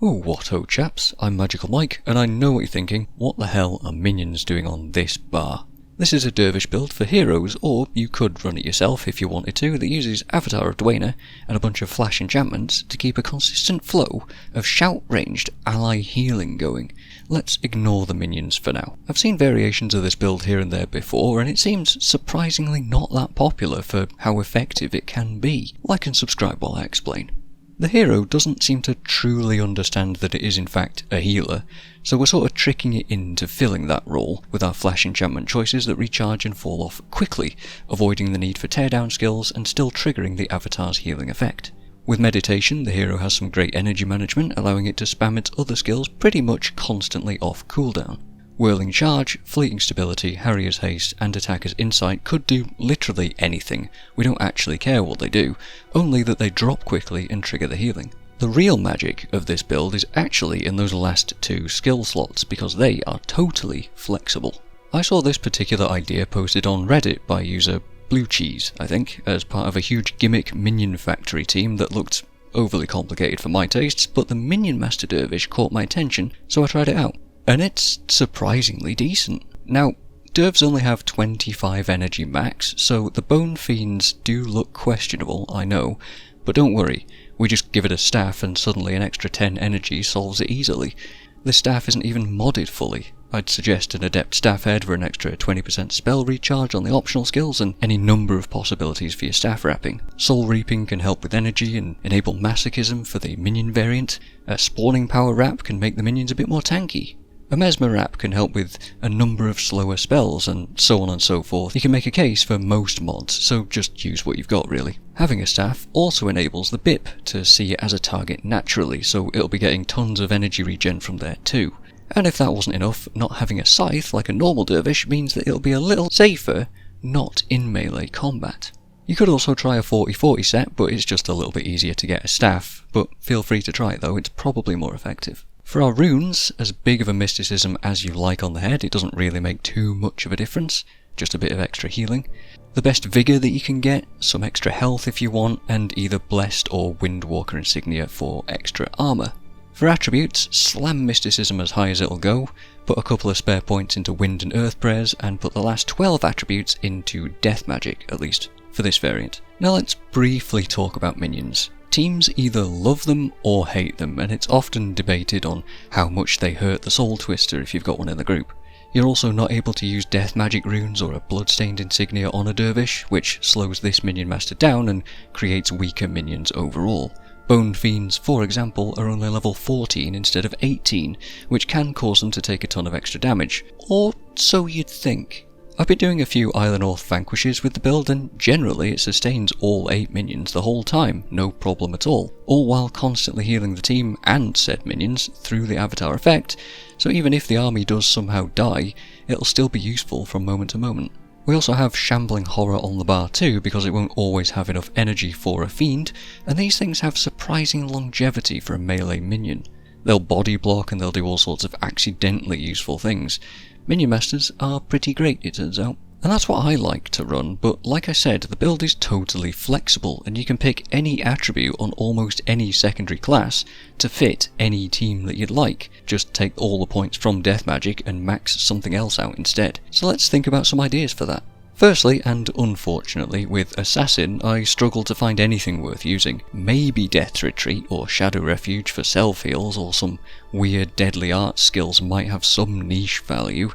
Oh, what ho chaps, I'm MagicalMike, and I know what you're thinking, what the hell are minions doing on this bar? This is a dervish build for heroes, or you could run it yourself if you wanted to, that uses Avatar of Dwayna and a bunch of flash enchantments to keep a consistent flow of shout-ranged ally healing going. Let's ignore the minions for now. I've seen variations of this build here and there before, and it seems surprisingly not that popular for how effective it can be. Like and subscribe while I explain. The hero doesn't seem to truly understand that it is in fact a healer, so we're sort of tricking it into filling that role with our flash enchantment choices that recharge and fall off quickly, avoiding the need for teardown skills and still triggering the avatar's healing effect. With meditation, the hero has some great energy management, allowing it to spam its other skills pretty much constantly off cooldown. Whirling Charge, Fleeting Stability, Harrier's Haste, and Attacker's Insight could do literally anything. We don't actually care what they do, only that they drop quickly and trigger the healing. The real magic of this build is actually in those last two skill slots, because they are totally flexible. I saw this particular idea posted on Reddit by user Blue Cheese, I think, as part of a huge gimmick minion factory team that looked overly complicated for my tastes, but the Minion Master Dervish caught my attention, so I tried it out. And it's surprisingly decent. Now, dervs only have 25 energy max, so the Bone Fiends do look questionable, I know, but don't worry, we just give it a staff and suddenly an extra 10 energy solves it easily. This staff isn't even modded fully. I'd suggest an Adept Staff Head for an extra 20% spell recharge on the optional skills and any number of possibilities for your staff wrapping. Soul Reaping can help with energy and enable Masochism for the minion variant. A Spawning Power wrap can make the minions a bit more tanky. A Mesmer wrap can help with a number of slower spells, and so on and so forth. You can make a case for most mods, so just use what you've got really. Having a staff also enables the BIP to see it as a target naturally, so it'll be getting tons of energy regen from there too. And if that wasn't enough, not having a scythe like a normal dervish means that it'll be a little safer not in melee combat. You could also try a 40-40 set, but it's just a little bit easier to get a staff, but feel free to try it though, it's probably more effective. For our runes, as big of a mysticism as you like on the head, it doesn't really make too much of a difference, just a bit of extra healing. The best vigour that you can get, some extra health if you want, and either Blessed or Windwalker insignia for extra armour. For attributes, slam mysticism as high as it'll go, put a couple of spare points into wind and earth prayers, and put the last 12 attributes into death magic, at least, for this variant. Now let's briefly talk about minions. Teams either love them or hate them, and it's often debated on how much they hurt the Soul Twister if you've got one in the group. You're also not able to use death magic runes or a bloodstained insignia on a dervish, which slows this minion master down and creates weaker minions overall. Bone Fiends, for example, are only level 14 instead of 18, which can cause them to take a ton of extra damage. Or so you'd think. I've been doing a few Isle North vanquishes with the build, and generally it sustains all 8 minions the whole time, no problem at all while constantly healing the team and said minions through the avatar effect, so even if the army does somehow die, it'll still be useful from moment to moment. We also have Shambling Horror on the bar too, because it won't always have enough energy for a fiend, and these things have surprising longevity for a melee minion. They'll body block and they'll do all sorts of accidentally useful things. Minion Masters are pretty great, it turns out. And that's what I like to run, but like I said, the build is totally flexible, and you can pick any attribute on almost any secondary class to fit any team that you'd like. Just take all the points from death magic and max something else out instead. So let's think about some ideas for that. Firstly, and unfortunately, with Assassin, I struggled to find anything worth using. Maybe Death Retreat or Shadow Refuge for self-heals, or some weird deadly art skills might have some niche value,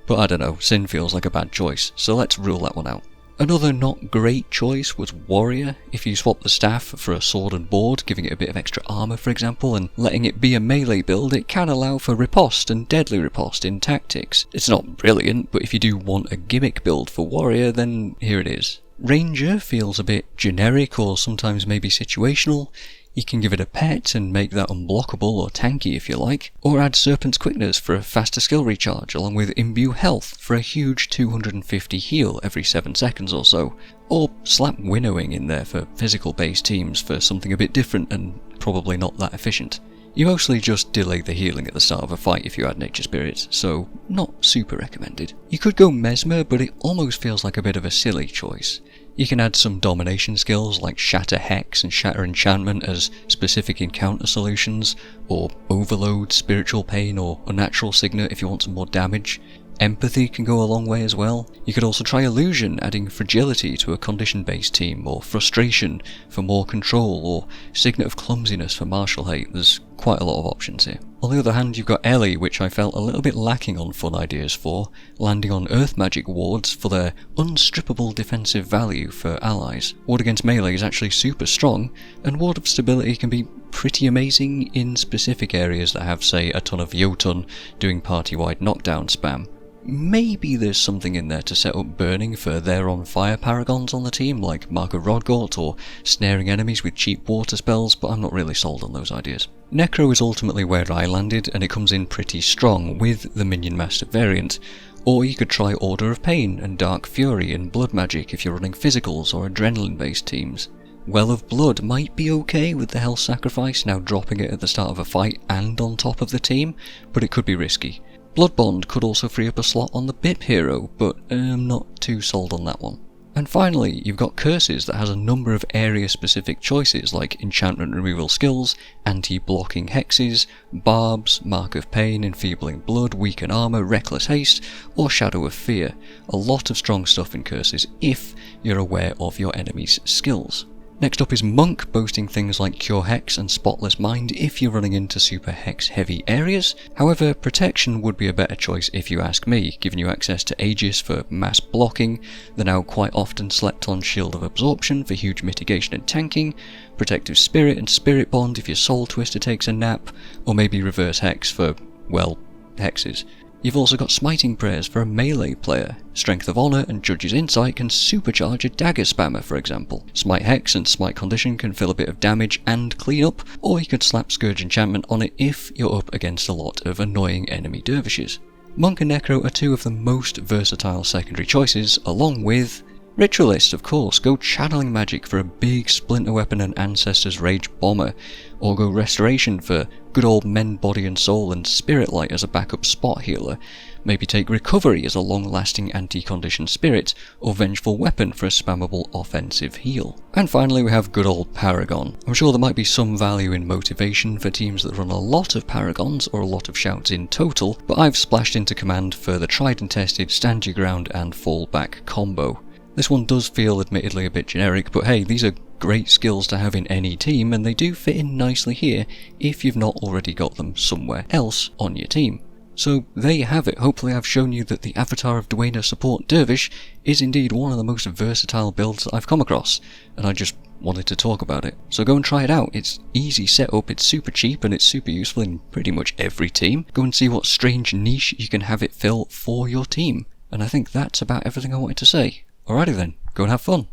but I don't know, Sin feels like a bad choice, so let's rule that one out. Another not great choice was Warrior. If you swap the staff for a sword and board, giving it a bit of extra armour for example, and letting it be a melee build, it can allow for riposte and deadly riposte in tactics. It's not brilliant, but if you do want a gimmick build for Warrior, then here it is. Ranger feels a bit generic or sometimes maybe situational. You can give it a pet and make that unblockable or tanky if you like, or add Serpent's Quickness for a faster skill recharge along with Imbue Health for a huge 250 heal every 7 seconds or so, or slap Winnowing in there for physical based teams for something a bit different and probably not that efficient. You mostly just delay the healing at the start of a fight if you add Nature Spirits, so not super recommended. You could go Mesmer, but it almost feels like a bit of a silly choice. You can add some domination skills like Shatter Hex and Shatter Enchantment as specific encounter solutions, or Overload, Spiritual Pain, or Unnatural Signet if you want some more damage. Empathy can go a long way as well. You could also try Illusion, adding Fragility to a condition-based team, or Frustration for more control, or Signet of Clumsiness for martial hate. There's quite a lot of options here. On the other hand, you've got Ellie, which I felt a little bit lacking on fun ideas for, landing on Earth Magic wards for their unstrippable defensive value for allies. Ward against melee is actually super strong, and Ward of Stability can be pretty amazing in specific areas that have, say, a ton of Jotun doing party-wide knockdown spam. Maybe there's something in there to set up burning for their on fire paragons on the team, like Mark of Rodgort, or snaring enemies with cheap water spells, but I'm not really sold on those ideas. Necro is ultimately where I landed, and it comes in pretty strong with the Minion Master variant. Or you could try Order of Pain and Dark Fury and Blood Magic if you're running physicals or adrenaline based teams. Well of Blood might be okay with the Hell Sacrifice now dropping it at the start of a fight and on top of the team, but it could be risky. Blood Bond could also free up a slot on the BIP hero, but I'm not too sold on that one. And finally, you've got Curses that has a number of area-specific choices like enchantment removal skills, anti-blocking hexes, barbs, Mark of Pain, enfeebling blood, weaken armor, reckless haste, or Shadow of Fear. A lot of strong stuff in Curses if you're aware of your enemy's skills. Next up is Monk, boasting things like Cure Hex and Spotless Mind if you're running into super hex heavy areas. However, Protection would be a better choice if you ask me, giving you access to Aegis for mass blocking, the now quite often slept on Shield of Absorption for huge mitigation and tanking, Protective Spirit and Spirit Bond if your Soul Twister takes a nap, or maybe Reverse Hex for, well, hexes. You've also got Smiting Prayers for a melee player. Strength of Honour and Judge's Insight can supercharge a dagger spammer, for example. Smite Hex and Smite Condition can fill a bit of damage and clean up, or you could slap Scourge Enchantment on it if you're up against a lot of annoying enemy dervishes. Monk and Necro are two of the most versatile secondary choices, along with Ritualist, of course. Go Channeling Magic for a big Splinter Weapon and Ancestor's Rage Bomber, or go Restoration for good old Mend Body and Soul and Spirit Light as a backup spot healer. Maybe take Recovery as a long-lasting anti-condition spirit, or Vengeful Weapon for a spammable offensive heal. And finally we have good old Paragon. I'm sure there might be some value in motivation for teams that run a lot of Paragons or a lot of shouts in total, but I've splashed into command for the tried and tested stand your ground and fall back combo. This one does feel admittedly a bit generic, but hey, these are great skills to have in any team, and they do fit in nicely here if you've not already got them somewhere else on your team. So there you have it. Hopefully I've shown you that the Avatar of Dwayna support Dervish is indeed one of the most versatile builds that I've come across, and I just wanted to talk about it. So go and try it out. It's easy setup, it's super cheap, and it's super useful in pretty much every team. Go and see what strange niche you can have it fill for your team. And I think that's about everything I wanted to say. Alrighty then, go and have fun.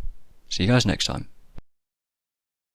See you guys next time.